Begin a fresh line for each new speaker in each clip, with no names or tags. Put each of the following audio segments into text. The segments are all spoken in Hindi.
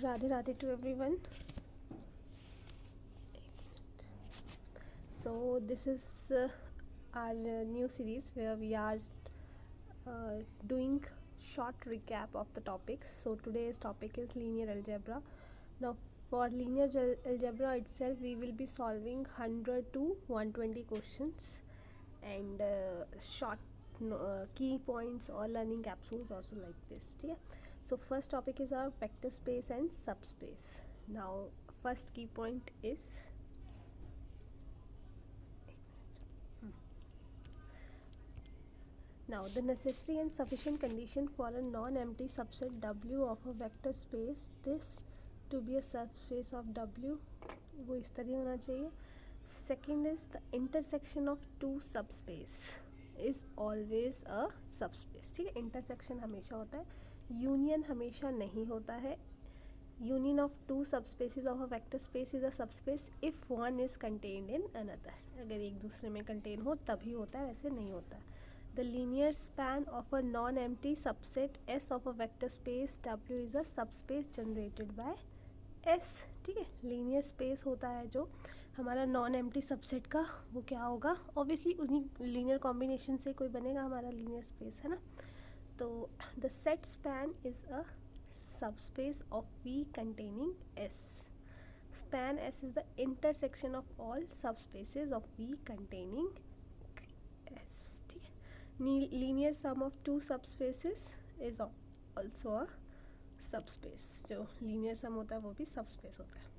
Radhe Radhe to everyone. So this is our new series where we are doing short recap of the topics. So today's topic is linear algebra. Now for linear algebra itself, we will be solving 100 to 120 questions and short key points or learning capsules also like this. Yeah. So first topic is our vector space and subspace. Now first key point is now the necessary and sufficient condition for a non-empty subset W of a vector space, this to be a subspace of W, वो इस तरह होना चाहिए. Second is the intersection of two subspace is always a subspace. ठीक है, intersection हमेशा होता है, union हमेशा नहीं होता है. Union of two subspaces of a vector space is a subspace if one is contained in another. अगर एक दूसरे में contain हो तभी होता है, वैसे नहीं होता. The linear span of a non-empty subset S of a vector space W is a subspace generated by S. ठीक है, linear space होता है जो हमारा नॉन एम्प्टी सबसेट का, वो क्या होगा, ऑब्वियसली उन्हीं लीनियर कॉम्बिनेशन से कोई बनेगा हमारा लीनियर स्पेस, है ना. तो the set span is a subspace of V containing S. Span S is the intersection of all subspaces of V containing S. ठीक है, linear sum of two subspaces is also a subspace. जो linear sum होता है वो भी subspace होता है.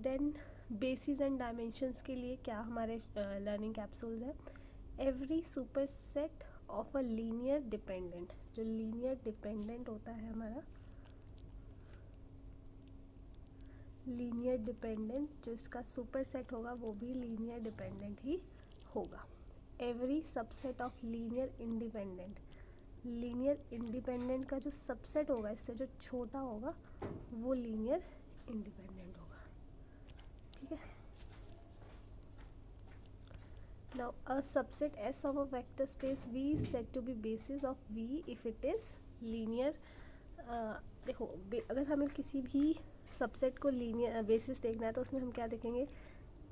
देन बेसिस एंड डायमेंशंस के लिए क्या हमारे लर्निंग कैप्सूल्स है. Every super set of a linear dependent, जो लीनियर डिपेंडेंट होता है हमारा, लीनियर डिपेंडेंट जो इसका सुपर सेट होगा वो भी लीनियर डिपेंडेंट ही होगा. Every subset of linear independent, linear independent का जो सबसेट होगा इससे जो छोटा होगा वो लीनियर इंडिपेंडेंट होगा. ठीक है. Now a subset S of a vector space V is said to be basis of V if it is linear. देखो अगर हमें किसी भी सबसेट को लीनियर बेसिस देखना है तो उसमें हम क्या देखेंगे,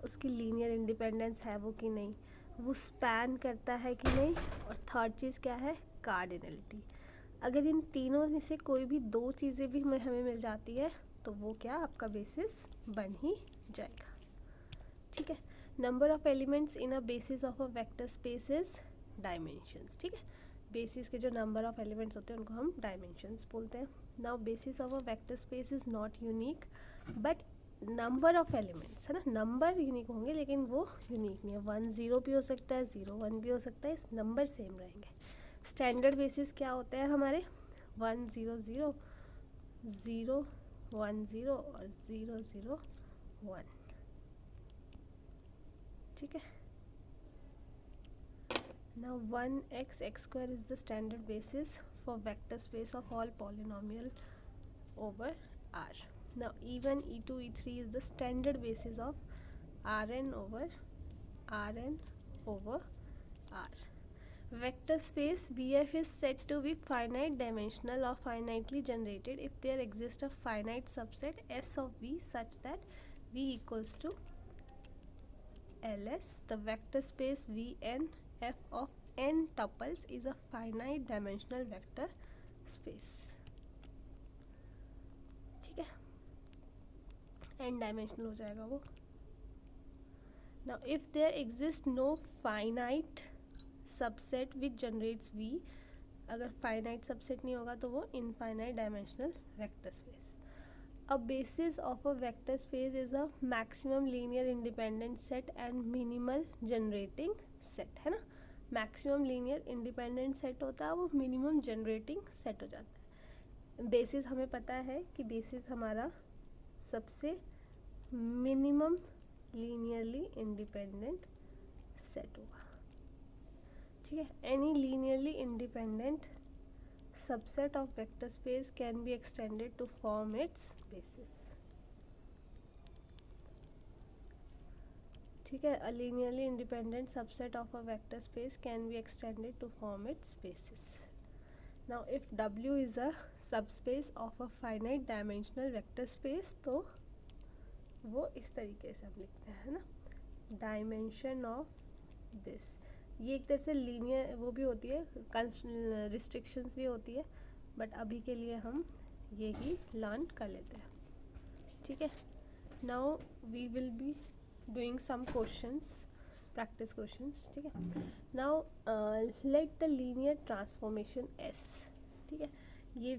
उसकी लीनियर इंडिपेंडेंस है वो कि नहीं, वो स्पैन करता है कि नहीं, और थर्ड चीज़ क्या है, कार्डिनलिटी. अगर इन तीनों में से कोई भी दो चीज़ें भी हमें मिल जाती है तो वो क्या आपका बेसिस बन ही जाएगा. ठीक है. Number of elements in a basis of a vector space is dimensions. ठीक है, बेसिस के जो नंबर ऑफ एलिमेंट्स होते हैं उनको हम डायमेंशंस बोलते हैं. Now basis of a vector space is not unique but number of elements, है ना, नंबर यूनिक होंगे लेकिन वो यूनिक नहीं है. 1 0 भी हो सकता है, 0 1 भी हो सकता है, इस नंबर सेम रहेंगे. स्टैंडर्ड बेसिस क्या होते हैं हमारे, 1 0 0 0 1 0 और 0 0 1. ठीक है. Now 1x x square is the standard basis for vector space of all polynomial over R. Now e1 e2 e3 is the standard basis of Rn over Rn over R. Vector space VF is said to be finite dimensional or finitely generated if there exists a finite subset S of V such that V equals to LS. The vector space Vn F of n tuples is a finite dimensional vector space. ठीक है, n डायमेंशनल हो जाएगा वो. Now if there exists no finite subset which generates V, अगर finite subset नहीं होगा तो वो infinite dimensional vector space. A basis of a vector space is a maximum linear independent set and minimal generating set, है ना. मैक्सिमम लीनियर इंडिपेंडेंट सेट होता है, वो मिनिमम जनरेटिंग सेट हो जाता है. बेसिस हमें पता है कि बेसिस हमारा सबसे मिनिमम लीनियरली इंडिपेंडेंट सेट होगा. ठीक है. Any linearly independent subset of vector space can be extended to form its basis. ठीक है. a linearly independent subset of a vector space can be extended to form its basis. Now if W is a subspace of a finite dimensional vector space, तो वो इस तरीके से हम लिखते हैं ना, डायमेंशन ऑफ दिस। ये एक तरह से लीनियर वो भी होती है, रिस्ट्रिक्शंस भी होती है, बट अभी के लिए हम यही लर्न कर लेते हैं, ठीक है। Now we will be doing some questions, practice questions, ठीक है। Now let the linear transformation S, ठीक है, ये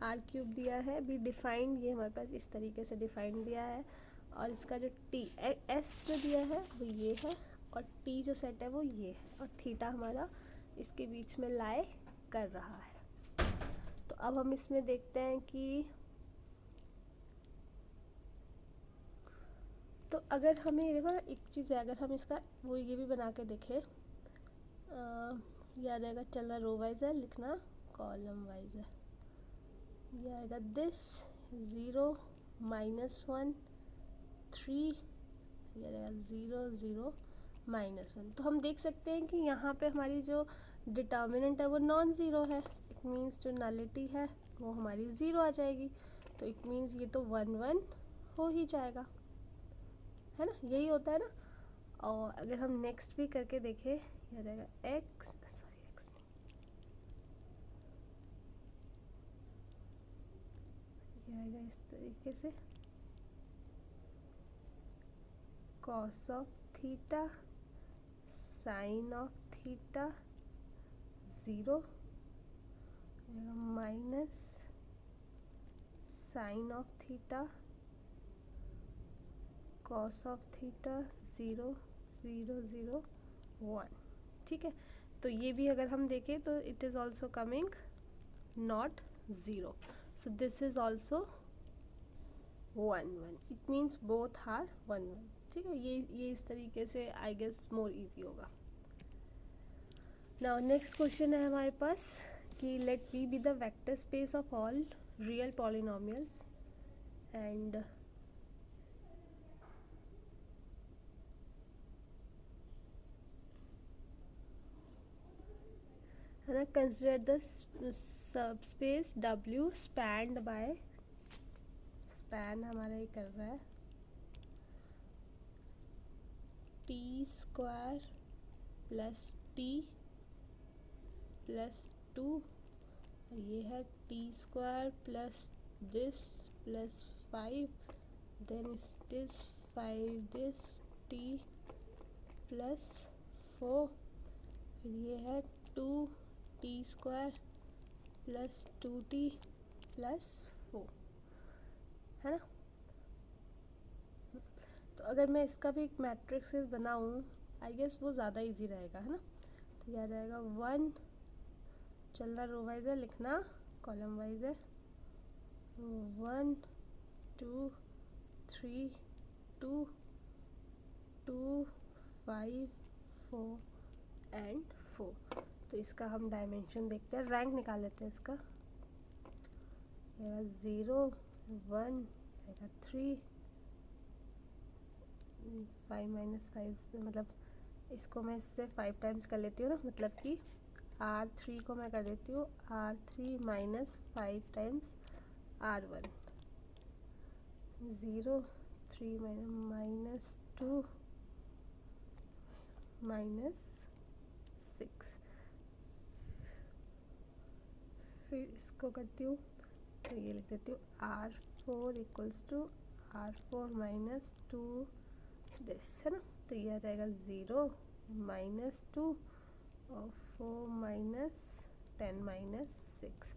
r³ दिया है, भी डिफाइंड, ये हमारे पास इस तरीके से डिफाइंड दिया है, और इसका जो S जो दिया है वो ये है, और T जो सेट है वो ये है, और थीटा हमारा इसके बीच में लाई कर रहा है। तो अब हम इसमें देखते हैं कि तो अगर हमें देखो ना, एक चीज़ है, अगर हम इसका वो ये भी बना के देखें, याद आएगा, चलना रो वाइज है, लिखना कॉलम वाइज है, ये आएगा दिस 0 -1 3, ये आएगा 0 0 -1। तो हम देख सकते हैं कि यहाँ पे हमारी जो डिटर्मिनेंट है वो नॉन ज़ीरो है, इट मीन्स जो नलिटी है वो हमारी ज़ीरो आ जाएगी, तो इट मीन्स ये तो 1 1 हो ही जाएगा, है ना, यही होता है ना। और अगर हम नेक्स्ट भी करके देखें, ये रहेगा x आएगा इस तरीके से, cos of theta sine of theta 0 minus sine of theta cos of theta 0 0 0 1, ठीक है। तो ये भी अगर हम देखें तो it is also coming not zero, so this is also 1 1, it means both are 1 1, ठीक है। ये इस तरीके से आई गेस मोर इजी होगा। नाउ नेक्स्ट क्वेश्चन है हमारे पास कि let V be the vector space of all real polynomials and है ना, consider the subspace W spanned by, span हमारा ये कर रहा है t² प्लस t प्लस 2, और ये है t² plus this plus 5, then it is 5 this t plus 4, फिर ये है 2t² प्लस 2t प्लस 4, है ना। तो अगर मैं इसका भी एक मैट्रिक्स बनाऊँ, आई गेस वो ज़्यादा इजी रहेगा, है ना। तो यह रहेगा 1, चलना रो वाइज है, लिखना कॉलम वाइज है, 1 2 3 2 2 5 4 एंड 4। तो इसका हम डायमेंशन देखते हैं, रैंक निकाल लेते हैं इसका, 0 1 3 5 - 5, मतलब इसको मैं इससे 5 टाइम्स कर लेती हूँ ना, मतलब कि R3 को मैं कर देती हूँ R3 - 5 टाइम्स R1, 0 3 -2 -6, फिर इसको करती हूँ, तो ये लिख देती हूँ R4 = R4 - 2 दिस, है ना। तो यह रहेगा 0 -2 और 4 - 10 - 6,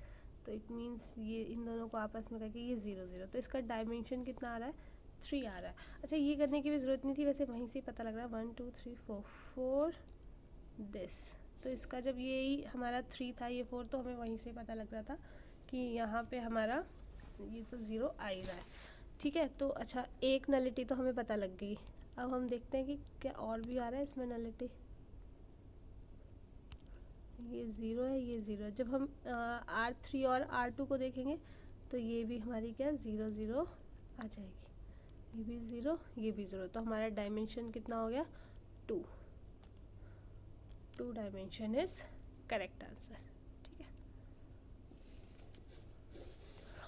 तो इट मीन्स ये इन दोनों को आपस में करके ये 0 0, तो इसका डायमेंशन कितना आ रहा है, 3 आ रहा है। अच्छा, ये करने की भी ज़रूरत नहीं थी, वैसे वहीं से पता लग रहा है, 1 2 3 4 दिस, तो इसका जब ये हमारा 3 था, ये 4, तो हमें वहीं से पता लग रहा था कि यहाँ पे हमारा ये तो 0 आ ही रहा है, ठीक है। तो अच्छा, एक नलिटी तो हमें पता लग गई, अब हम देखते हैं कि क्या और भी आ रहा है इसमें नलिटी, ये 0 है, ये 0 है। जब हम R3 और R2 को देखेंगे तो ये भी हमारी क्या 0 0 आ जाएगी, ये भी 0 ये भी 0, तो हमारा डायमेंशन कितना हो गया 2 डायमेंशन इज करेक्ट आंसर। ठीक है,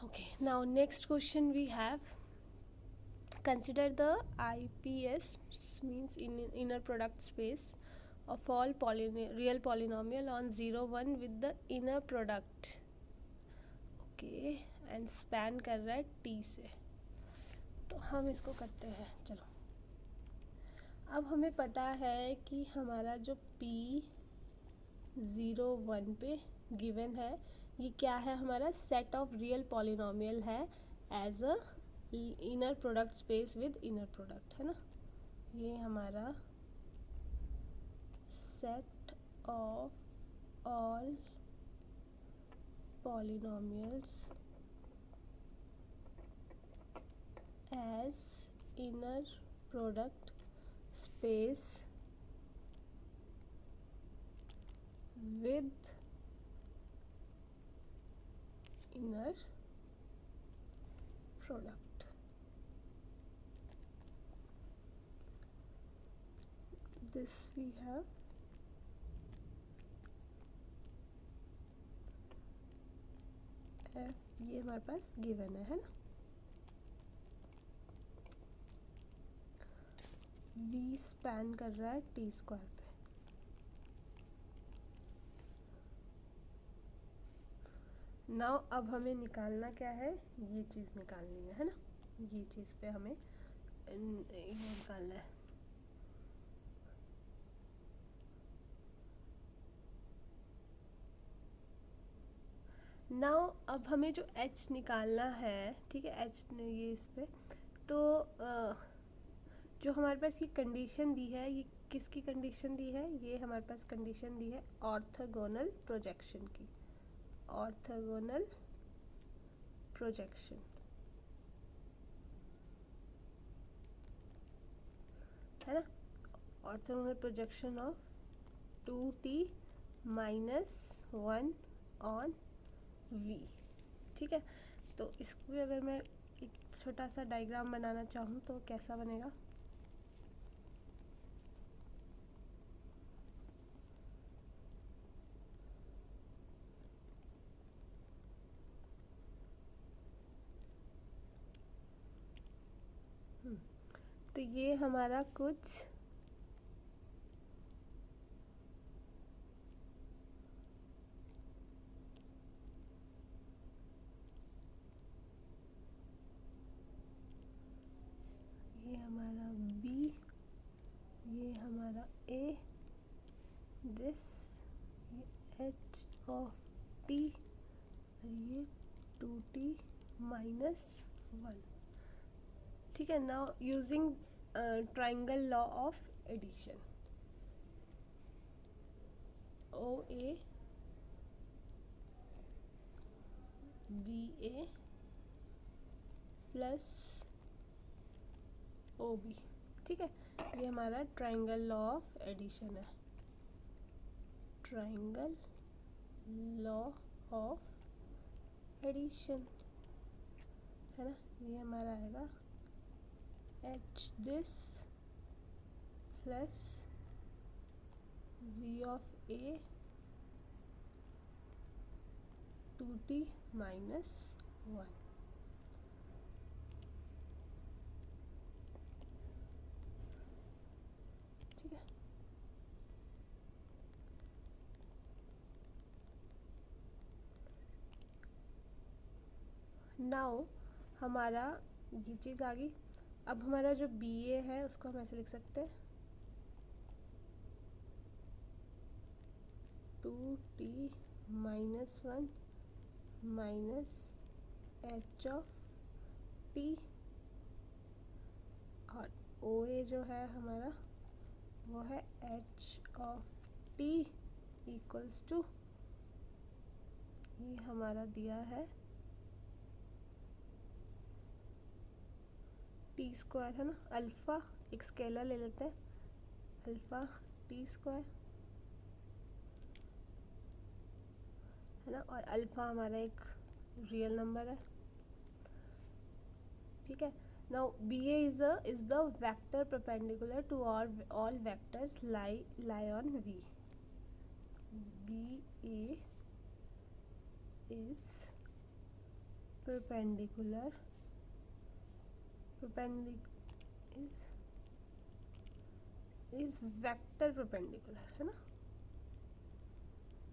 okay, now next question we have, consider the IPS means inner product space of all real polynomial on 0 1 with the inner product, okay, and span कर रहा है T से। तो हम इसको करते हैं, चलो। अब हमें पता है कि हमारा जो P 0 1 पे गिवन है, ये क्या है, हमारा सेट ऑफ रियल पॉलिनोमियल है as a inner product space with inner product, है ना। ये हमारा set of all polynomials as inner product space with inner product. This we have f, ये हमारे पास गिवन है ना। v स्पैन कर रहा है t स्क्वायर पे। नाउ अब हमें निकालना क्या है, ये चीज़ निकालनी है ना। ये चीज़ पे हमें ये निकालना है। नाउ अब हमें जो h निकालना है, ठीक है, h ने ये इस पे, तो जो हमारे पास ये कंडीशन दी है, ये किसकी कंडीशन दी है, ये हमारे पास कंडीशन दी है ऑर्थोगोनल प्रोजेक्शन की, ऑर्थोगोनल प्रोजेक्शन, है ना। Orthogonal projection of 2t minus 1 on v, ठीक है। तो इसको अगर मैं एक छोटा सा डायग्राम बनाना चाहूँ तो कैसा बनेगा, तो ये हमारा कुछ ये हमारा B, ये हमारा A, दिस ये h ऑफ t, और ये 2t माइनस 1, ठीक है। Now using triangle law of addition, OA BA plus OB, ठीक है। ये हमारा ट्राइंगल लॉ ऑफ एडिशन है, ट्राइंगल लॉ ऑफ एडिशन, है ना। ये हमारा आएगा h this plus v of a 2t minus 1, ठीक है। नाउ हमारा ये चीज़ आ गई। अब हमारा जो BA है उसको हम ऐसे लिख सकते हैं 2t minus 1 minus h of t, और OA जो है हमारा वो है h of t equals to, ये हमारा दिया है टी स्क्वायर, है ना। अल्फ़ा एक स्केलर ले लेते हैं, अल्फ़ा टी स्क्वायर, है ना, और अल्फ़ा हमारा एक रियल नंबर है, ठीक है। Now BA is the vector perpendicular to all vectors lie on V, B A is perpendicular is vector perpendicular है ना,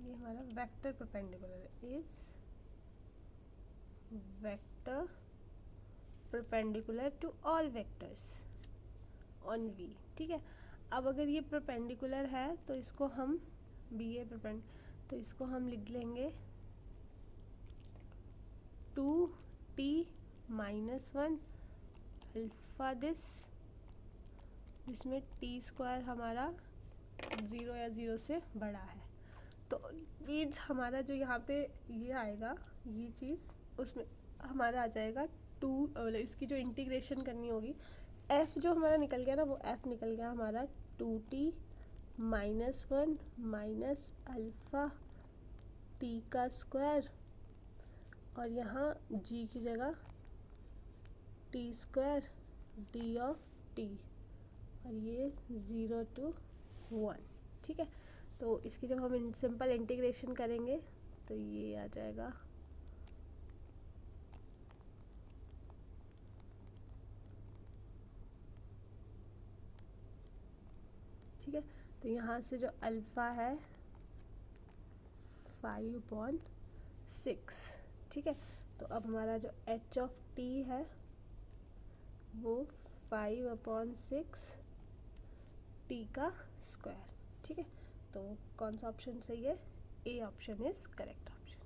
ये हमारा वेक्टर परपेंडिकुलर है, is vector perpendicular to all vectors on V. ठीक है, अब अगर ये परपेंडिकुलर है तो इसको हम बी ए तो इसको हम लिख लेंगे 2t माइनस 1 अल्फा दिस, जिसमें टी स्क्वायर हमारा 0 या 0 से बड़ा है। तो मीन्स हमारा जो यहाँ पे ये आएगा ये चीज़, उसमें हमारा आ जाएगा 2, इसकी जो इंटीग्रेशन करनी होगी, f जो हमारा निकल गया ना, वो f निकल गया हमारा 2t minus 1 minus alpha T का स्क्वायर, और यहाँ g की जगह T square D of T, और ये 0 to 1। ठीक है, तो इसकी जब हम सिंपल इंटीग्रेशन करेंगे तो ये आ जाएगा ठीक है, तो यहाँ से जो अल्फ़ा है 5/6। ठीक है, तो अब हमारा जो h ऑफ t है वो 5/6 टी का स्क्वायर। ठीक है, तो कौन सा ऑप्शन सही है, ए ऑप्शन इज करेक्ट ऑप्शन।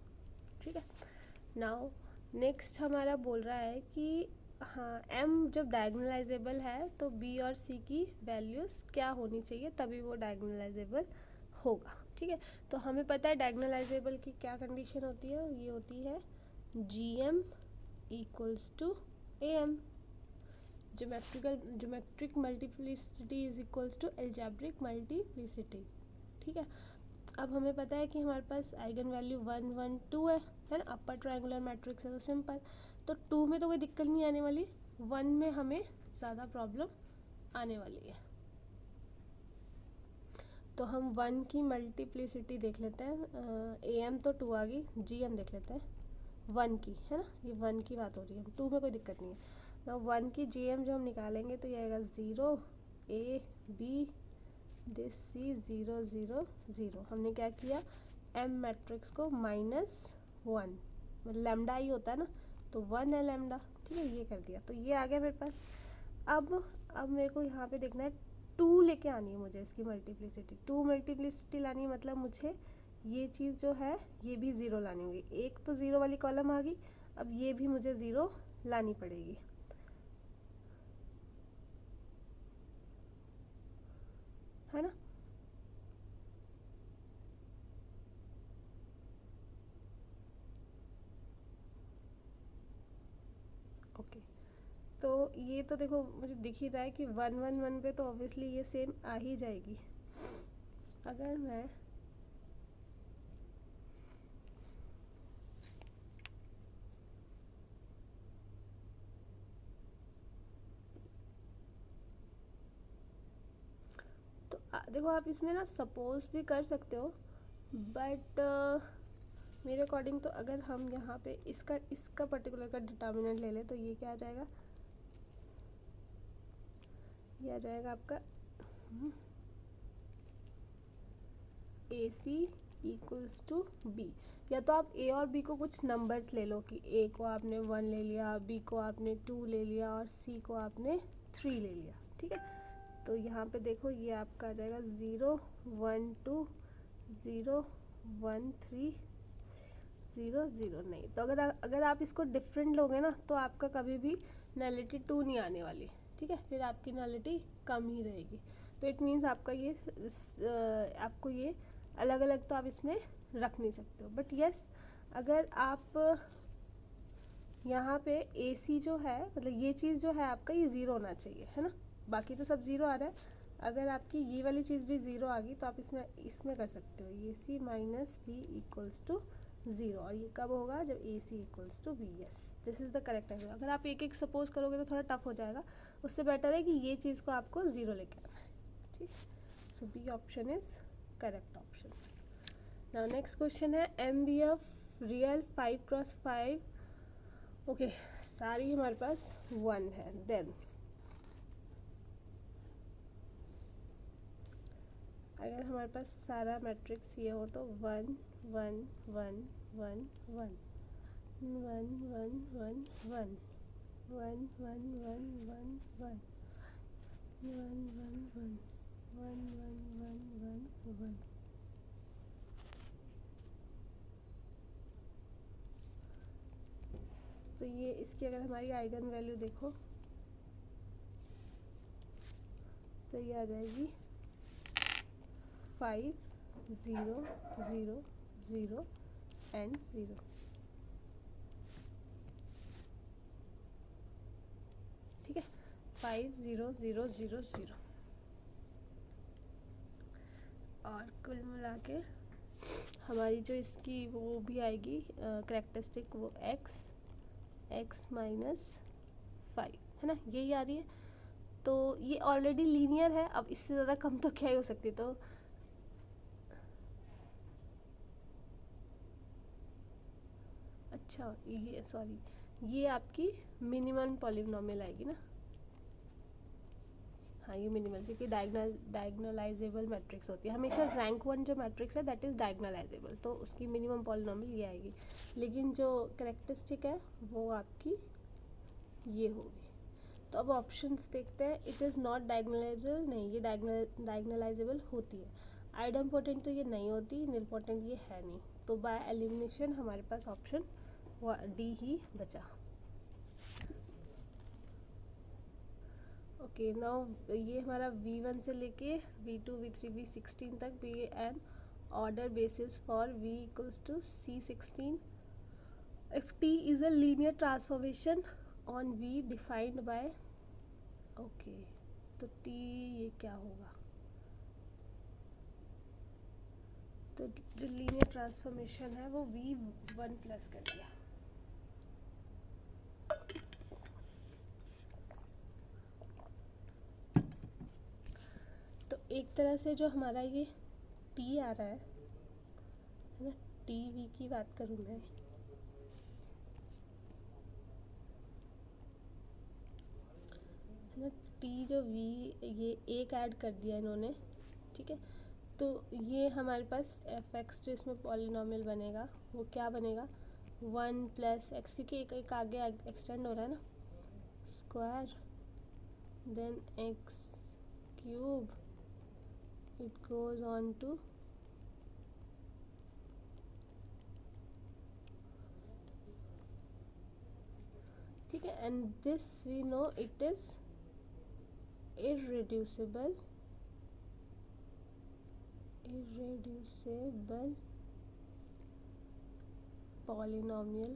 ठीक है, नाउ नेक्स्ट हमारा बोल रहा है कि हाँ m जब डायगोनलाइजेबल है तो b और c की वैल्यूज़ क्या होनी चाहिए तभी वो डायगोनलाइजेबल होगा। ठीक है, तो हमें पता है डायगोनलाइजेबल की क्या कंडीशन होती है, ये होती है gm equals to am, geometric multiplicity is equals to algebraic multiplicity. ठीक है, अब हमें पता है कि हमारे पास आइगन वैल्यू 1 1 2 है ना, अपर ट्रायंगुलर मैट्रिक्स है तो सिंपल, तो 2 में तो कोई दिक्कत नहीं आने वाली, 1 में हमें ज़्यादा प्रॉब्लम आने वाली है। तो हम 1 की मल्टीप्लिसिटी देख लेते हैं, am तो 2 आ गई, gm देख लेते हैं 1 की, है ना, ये 1 की बात हो रही है, 2 में कोई दिक्कत नहीं है ना। 1 की gm जो हम निकालेंगे तो ये आएगा 0 a b दिस सी 0 0 0। हमने क्या किया, m मैट्रिक्स को -1, मतलब लैम्डा ही होता है ना, तो 1 है लैम्डा। ठीक है, ये कर दिया, तो ये आ गया मेरे पास। अब मेरे को यहाँ पे देखना है 2 लेके आनी है मुझे, इसकी मल्टीप्लिसिटी 2 मल्टीप्लिसिटी लानी है, मतलब मुझे ये चीज़ जो है ये भी 0 लानी होगी। एक तो 0 वाली कॉलम आ गई, अब ये भी मुझे 0 लानी पड़ेगी। है ना, ओके, तो ये तो देखो मुझे दिख ही रहा है कि 1 1 1 पे तो ऑब्वियसली ये सेम आ ही जाएगी। अगर मैं तो देखो आप इसमें ना सपोज भी कर सकते हो, बट मेरे अकॉर्डिंग तो अगर हम यहाँ पे इसका पर्टिकुलर का डिटर्मिनेंट ले ले तो ये क्या आ जाएगा, ये आ जाएगा आपका ए सी इक्वल्स टू बी। या तो आप ए और बी को कुछ नंबर्स ले लो कि ए को आपने 1 ले लिया, बी को आपने 2 ले लिया और सी को आपने 3 ले लिया। ठीक है, तो यहाँ पे देखो ये आपका आ जाएगा 0 1 2 0 1 3 0 0। नहीं तो अगर आप इसको डिफरेंट लोगे ना तो आपका कभी भी नलिटी 2 नहीं आने वाली। ठीक है, फिर आपकी नलिटी कम ही रहेगी। तो इट मीन्स आपका ये आपको ये अलग अलग तो आप इसमें रख नहीं सकते हो, बट यस अगर आप यहाँ पे ए सी जो है, मतलब ये चीज़ जो है आपका ये 0 होना चाहिए, है ना, बाकी तो सब 0 आ रहा है। अगर आपकी ये वाली चीज़ भी 0 आ गई तो आप इसमें कर सकते हो A C minus B equals to 0, और ये कब होगा, जब A C equals to B. Yes, this is the correct answer. अगर आप एक एक सपोज करोगे तो थोड़ा टफ हो जाएगा, उससे बेटर है कि ये चीज़ को आपको 0 लेके आना है। ठीक, so B option is correct option. Now next question है M B F real 5x5। Okay, सारी हमारे पास 1 है। देन अगर हमारे पास सारा मैट्रिक्स ये हो तो 1 1 1 1 1 1 1 1 1 1 1 1 1 1 1 1 1 1 1 1। तो ये इसकी अगर हमारी आइगन वैल्यू देखो तो ये आ जाएगी 5 0 0 0 एंड 0। ठीक है, 5 0 0 0 0। और कुल मिला के हमारी जो इसकी वो भी आएगी कैरेक्टरिस्टिक, वो x -5 है ना, यही आ रही है। तो ये ऑलरेडी लीनियर है, अब इससे ज़्यादा कम तो क्या ही हो सकती। तो अच्छा, ये सॉरी, ये आपकी मिनिमम पॉलिनोमियल आएगी ना। हाँ, ये मिनिमल, क्योंकि डायगनलाइजेबल मैट्रिक्स होती है हमेशा। रैंक 1 जो मैट्रिक्स है दैट इज़ डायगनलाइजेबल, तो उसकी मिनिमम पॉलिनोमियल ये आएगी। लेकिन जो कैरेक्टरिस्टिक है वो आपकी ये होगी। तो अब ऑप्शंस देखते हैं। इट इज़ नॉट डायगनलाइजेबल, नहीं, ये डायगनलाइजेबल होती है। आइडेम्पोटेंट तो ये नहीं होती, निलपोटेंट ये है नहीं। तो बाय एलिमिनेशन हमारे पास ऑप्शन डी ही बचा। ओके, नाउ ये हमारा V1 से लेके V2 V3 V16 तक भी an order basis for V equals to C16 if T is a linear transformation on V defined by okay, तो T ये क्या होगा? तो जो लीनियर ट्रांसफॉर्मेशन है वो V1 प्लस कर दिया। तो एक तरह से जो हमारा ये T आ रहा है ना, टी वी की बात करूँ मैं, है ना, टी जो वी ये एक ऐड कर दिया इन्होंने। ठीक है, तो ये हमारे पास एफ एक्स जो इसमें पॉलिनॉमियल बनेगा वो क्या बनेगा? 1 + x, क्योंकि एक एक आगे एक्सटेंड हो रहा है ना, square then x cube, it goes on to ठीक है, and this we know it is irreducible polynomial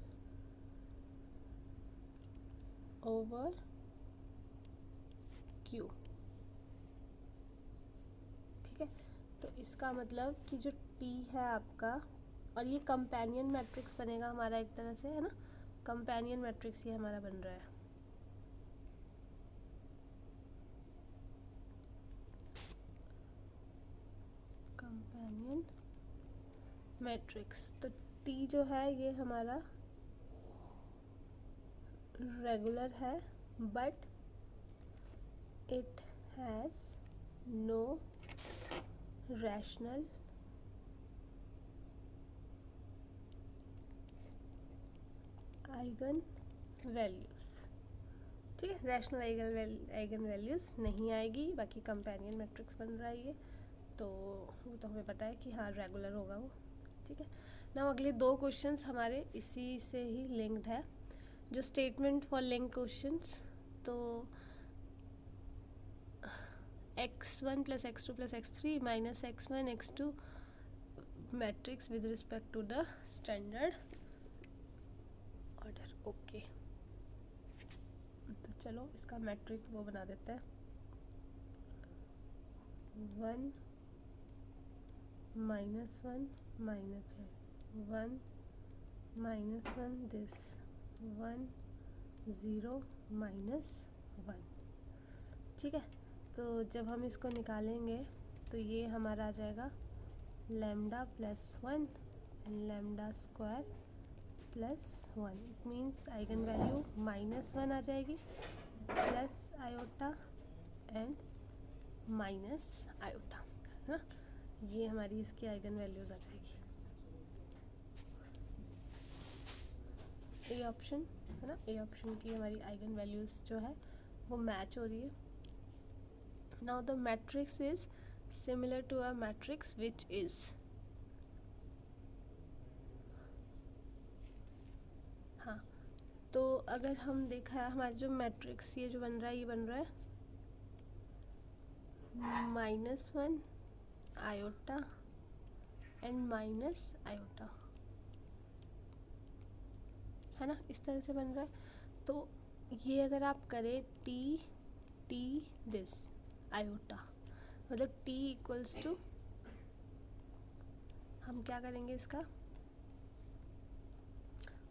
over Q। ठीक है, तो इसका मतलब कि जो T है आपका, और ये कंपेनियन मैट्रिक्स बनेगा हमारा एक तरह से, है ना, कंपेनियन मैट्रिक्स ये हमारा बन रहा है। कंपेनियन मैट्रिक्स, तो T जो है ये हमारा रेगुलर है, but it has no rational eigen values. ठीक है, रैशनल आइगन वैल्यूज़ नहीं आएगी, बाकी कंपेनियन मैट्रिक्स बन रहा है ये, तो वो तो हमें पता है कि हाँ रेगुलर होगा वो। ठीक है, ना अगले 2 क्वेश्चंस हमारे इसी से ही लिंक्ड है, जो स्टेटमेंट फॉर लिंक क्वेश्चंस। तो x1 + x2 + x3 - x1 x2 matrix with respect to the standard order. Okay, तो चलो इसका मैट्रिक्स वो बना देते हैं, 1 -1 -1 1 -1 दिस 1 0 -1। ठीक है, तो जब हम इसको निकालेंगे तो ये हमारा आ जाएगा lambda plus 1 and lambda square plus 1. It means eigen value -1 आ जाएगी, plus iota and minus iota, है ना। ये हमारी इसकी आइगन वैल्यूज़ आ जाएगी। ए ऑप्शन है ना, ए ऑप्शन की हमारी आइगन वैल्यूज़ जो है वो मैच हो रही है। Now the matrix is similar to a matrix which is, हाँ, तो अगर हम देखा है हमारे जो मैट्रिक्स ये जो बन रहा है, ये बन रहा है -1 आयोटा एंड माइनस आयोटा, है ना, इस तरह से बन रहा है। तो ये अगर आप करें टी दिस आयोटा, मतलब टी इक्वल्स टू, हम क्या करेंगे, इसका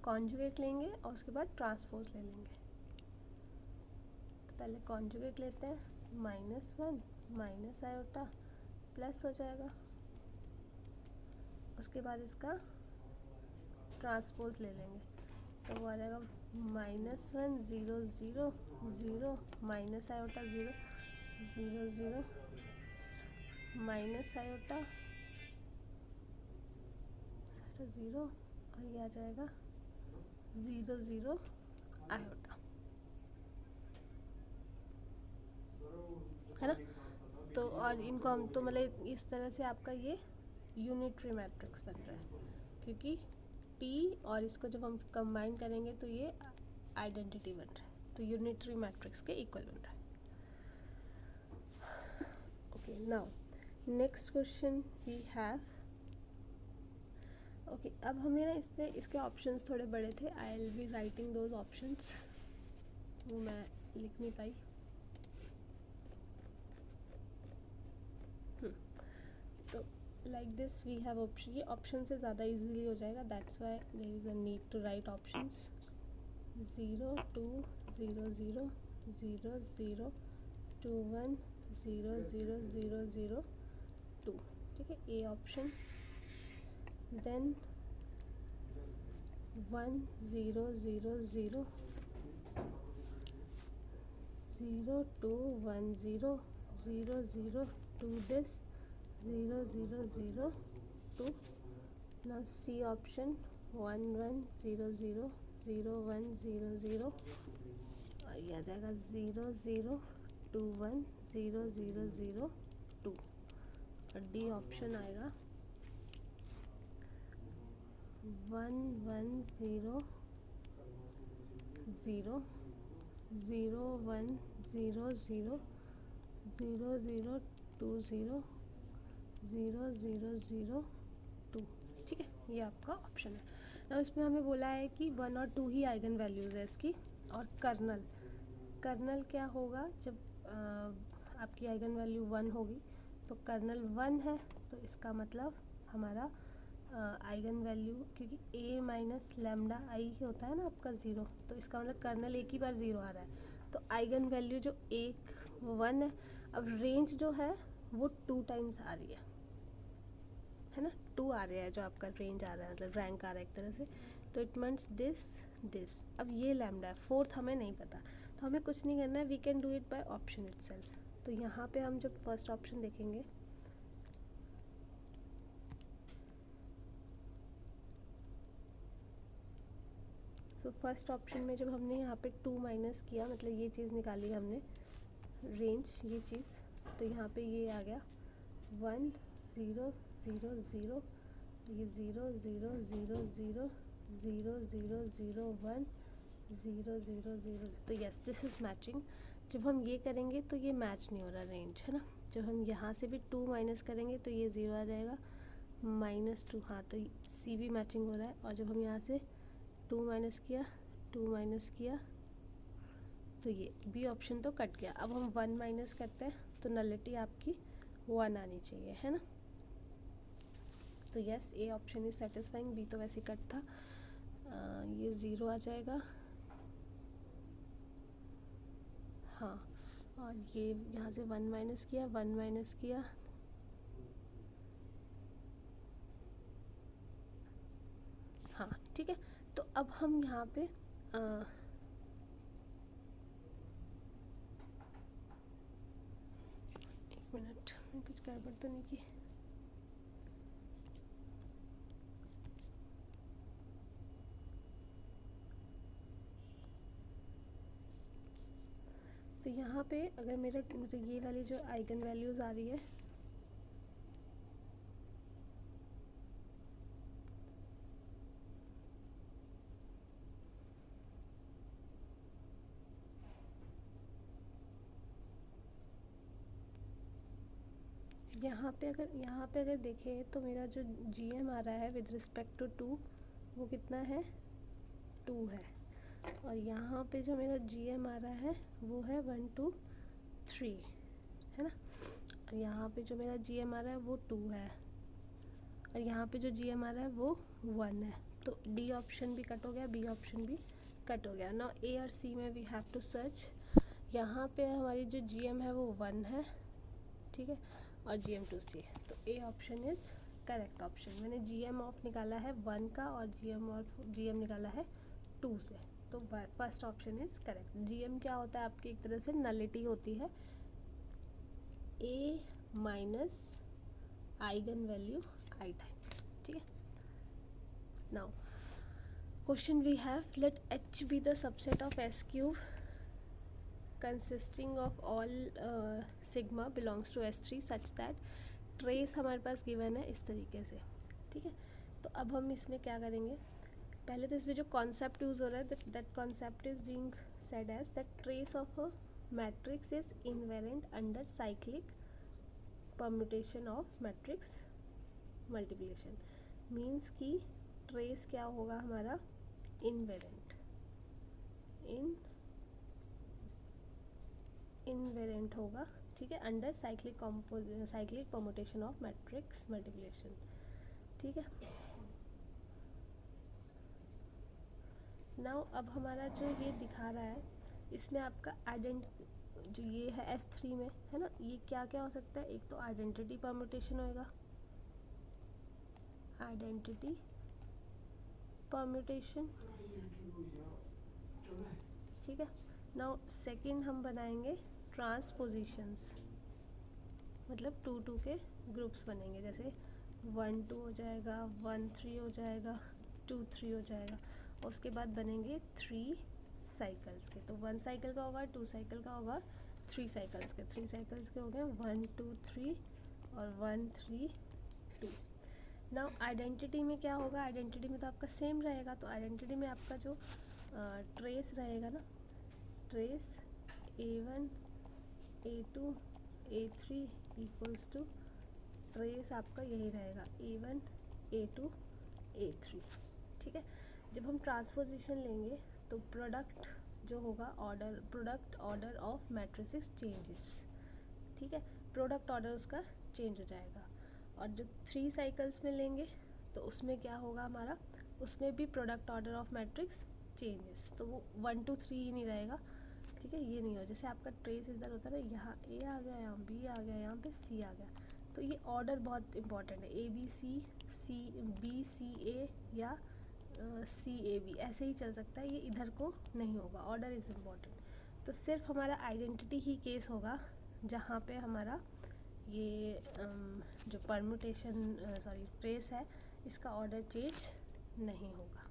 कॉन्जुगेट लेंगे और उसके बाद ट्रांसपोज ले लेंगे। तो पहले कॉन्जुगेट लेते हैं, -1 माइनस आयोटा प्लस हो जाएगा, उसके बाद इसका ट्रांसपोज ले लेंगे तो वो आ जाएगा -1 0 0 0 माइनस आयोटा 0 0 0 माइनस आयोटा 0 और ये आ जाएगा 0 0 आयोटा, है ना। तो और इनको हम तो मतलब इस तरह से आपका ये यूनिटरी मैट्रिक्स बन रहा है, क्योंकि टी और इसको जब हम कंबाइन करेंगे तो ये आइडेंटिटी बन रहा है, तो यूनिटरी मैट्रिक्स के इक्वल बन रहा है। Okay, now next question we have, okay, अब हमें ना इस पे इसके ऑप्शंस थोड़े बड़े थे, I will be writing those options, वो मैं लिख नहीं पाई। तो like this we have option, ये ऑप्शन से ज़्यादा इजीली हो जाएगा, that's why there is a need to write options. 0 2 0 0 0 0 2 1 0 0 0 0 2, ठीक है, A option. Then 1 0 0 0 0 2 1 0 0 0 2 this 0 0 0 2. Now C option 1 1 0 0 0 1 0 0 और ये आ जाएगा 0 0 2 1 0 0 0 2 और D ऑप्शन आएगा 1 1 0 0 0 1 0 0 0 0 2 0 0 0 0 2, ठीक है, ये आपका ऑप्शन है। ना इसमें हमें बोला है कि 1 और 2 ही आइगन वैल्यूज़ है इसकी, और कर्नल क्या होगा, जब आपकी आइगन वैल्यू 1 होगी तो कर्नल 1 है, तो इसका मतलब हमारा आइगन वैल्यू, क्योंकि a माइनस लैम्डा आई ही होता है ना आपका 0, तो इसका मतलब कर्नल एक ही बार 0 आ रहा है, तो आइगन वैल्यू जो 1 है। अब रेंज जो है वो 2 टाइम्स आ रही है ना, 2 आ रहा है जो आपका रेंज आ रहा है, मतलब रैंक आ रहा है एक तरह से, तो इट मीन्स दिस। अब ये लैम्डा है, 4th हमें नहीं पता, तो हमें कुछ नहीं करना है, we can do it by option itself. तो यहाँ पे हम जब फर्स्ट ऑप्शन देखेंगे, सो फर्स्ट ऑप्शन में जब हमने यहाँ पे 2 माइनस किया, मतलब ये चीज़ निकाली हमने रेंज, ये चीज़, तो यहाँ पे ये आ गया 1 0 0 0, ये 0 0 0 0 0 0 0 1 0 0 0, तो यस दिस इज़ मैचिंग। जब हम ये करेंगे तो ये मैच नहीं हो रहा रेंज, है ना। जब हम यहाँ से भी 2 माइनस करेंगे तो ये 0 आ जाएगा, -2, हाँ, तो सी भी मैचिंग हो रहा है। और जब हम यहाँ से 2 माइनस किया तो ये बी ऑप्शन तो कट गया। अब हम 1 माइनस करते हैं तो नलिटी आपकी 1 आनी चाहिए, है ना। तो yes A option is satisfying, B तो वैसे कट था, ये 0 आ जाएगा, हाँ। और ये यहाँ से 1 माइनस किया अब हम यहाँ पे एक मिनट, मैं कुछ गड़बड़ तो नहीं की। तो यहाँ पे अगर मेरा तो ये वाली जो आइगन वैल्यूज़ आ रही है, यहाँ पे अगर देखें तो मेरा जो GM आ रहा है विद रिस्पेक्ट टू 2 वो कितना है, 2 है। और यहाँ पे जो मेरा GM आ रहा है वो है 1 2 3, है ना। और यहाँ पे जो मेरा GM आ रहा है वो 2 है, और यहाँ पे जो GM आ रहा है वो 1 है। तो D ऑप्शन भी कट हो गया, B ऑप्शन भी कट हो गया। नाउ A और C में वी हैव टू सर्च। यहाँ पे हमारी जो GM है वो 1 है, ठीक है, और GM 2 C है। तो A option is correct option. मैंने GM ऑफ निकाला है 1 का और GM निकाला है 2 से, तो first option is correct. GM क्या होता है आपकी, एक तरह से नलिटी होती है A minus eigen value I time, ठीक है। Now question we have, let H be the subset of S cube consisting of all sigma belongs to S3 such that, trace हमारे पास गिवन है इस तरीके से, ठीक है। तो अब हम इसमें क्या करेंगे, पहले तो इसमें जो कॉन्सेप्ट यूज़ हो रहा है that concept is being said as that trace of a matrix is invariant under cyclic permutation of matrix multiplication. Means कि ट्रेस क्या होगा हमारा, इनवेरेंट होगा, ठीक है, under cyclic permutation of matrix multiplication, ठीक है। नाउ अब हमारा जो ये दिखा रहा है इसमें आपका जो ये है S3 में, है ना, ये क्या क्या हो सकता है, एक तो आइडेंटिटी परम्यूटेशन होएगा, आइडेंटिटी परम्यूटेशन, ठीक है। नाउ सेकंड हम बनाएंगे ट्रांसपोजिशंस, मतलब 2 2 के ग्रुप्स बनेंगे, जैसे 1 2 हो जाएगा, 1 3 हो जाएगा, 2 3 हो जाएगा। उसके बाद बनेंगे 3 साइकिल्स के, तो 1 साइकिल का होगा, 2 साइकिल का होगा, 3 साइकिल्स के, 3 साइकिल्स के हो गए 1 2 3 और 1 3 2। नाउ आइडेंटिटी में क्या होगा, आइडेंटिटी में तो आपका सेम रहेगा, तो आइडेंटिटी में आपका जो ट्रेस रहेगा ना, trace A1 A2 A3 equals to trace आपका यही रहेगा A1 A2 A3, ठीक है। जब हम ट्रांसपोजिशन लेंगे तो प्रोडक्ट जो होगा product order of matrices changes, ठीक है, प्रोडक्ट ऑर्डर उसका चेंज हो जाएगा। और जो 3 साइकिल्स में लेंगे तो उसमें क्या होगा हमारा, उसमें भी product order of matrix changes, तो वो 1 2 3 ही नहीं रहेगा, ठीक है, ये नहीं हो, जैसे आपका ट्रेस इधर होता है ना, यहाँ A आ गया, यहाँ B आ गया, यहाँ पे C आ गया, तो ये ऑर्डर बहुत इंपॉर्टेंट है, ABCBCA या CAB ऐसे ही चल सकता है, ये इधर को नहीं होगा, ऑर्डर इज़ इम्पॉर्टेंट। तो सिर्फ हमारा आइडेंटिटी ही केस होगा जहाँ पे हमारा ये जो परम्यूटेशन ट्रेस है इसका ऑर्डर चेंज नहीं होगा।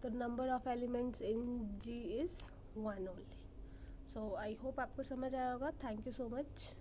तो number of elements in G is 1 only. So I hope आपको समझ आया होगा। Thank you so much.